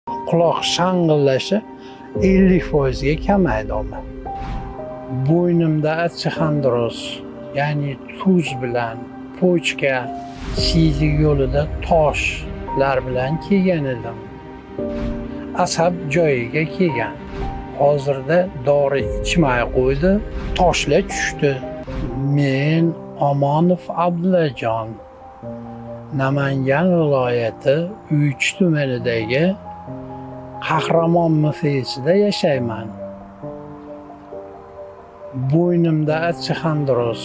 Quloq shang'illashi 50% ga kamaydi. Bo'ynimda osteoxondroz, ya'ni tuz bilan pochka siydik yo'lida toshlar bilan kelgan edim. Asab joyiga kelgan. Hozirda dori ichmay qo'ydi, toshlar tushdi. Men Omonov Abdullajon, Namangan viloyati Uychi tumanidagi Qahramon mufeysida yashayman. Bo'ynimda osteoxondroz,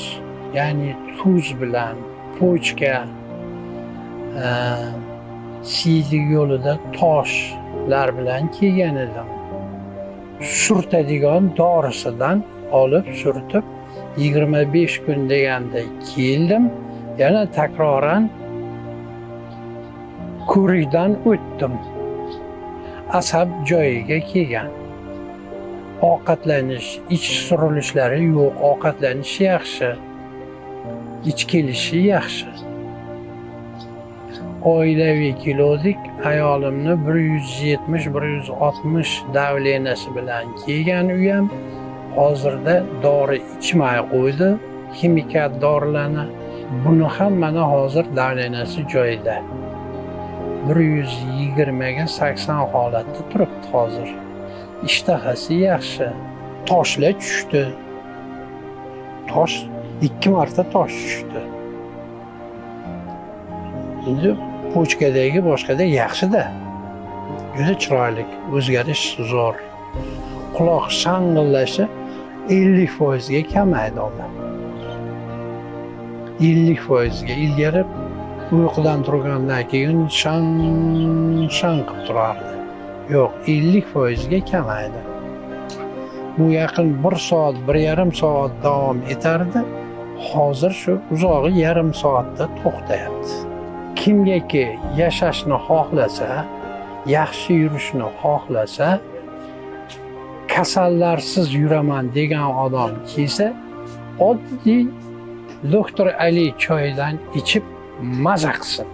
ya'ni tuz bilan pochka siydik yo'lida toshlar bilan kelgan edim. Surtadigan dorisidan olib surtib 25 kun deganda keldim. Yana takroran ko'rikdan o'tdim. Asab joyiga kelgan. Ovqatlanish, ich surilishlari yo'q, ovqatlanish yaxshi. Ich kelishi yaxshi. Oilaviy keldik, ayolimni 170-160 davleniyasi bilan kelgan uyam. Hozirda dori ichmay qo'ydi, kimikal dorilarni. Buni ham mana hozir davleniyasi joyida. 120 ga 80 holatda turibdi hozir. Ishtahasi yaxshi. Toshlar tushdi. Tosh 2 marta tosh tushdi. Endi pochkadagi boshqada yaxshi-da. Juda chiroyli, o'zgarish zo'r. Quloq shang'illashi 50% ga kamaydi. 50% ga ilgari uyqudan turgandan keyin shang qilib turardi. Yo'q, 50% ga kamaydi. Bu yaqin 1 soat, 1,5 soat davom etardi. Hozir shu uzog'i yarim soatda to'xtayapti. Kimgaki yashashni xohlasa, yaxshi yurishni xohlasa, kasallarsiz yuraman degan odam kelsa, oddiy doktor Ali choyidan ichib maza qilsin.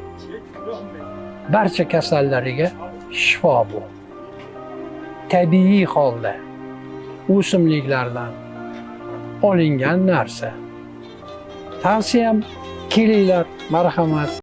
Barcha kasallariga shifo bu. Tabiiy holda o'simliklardan olingan narsa. Tavsiyam kelinglar, marhamat.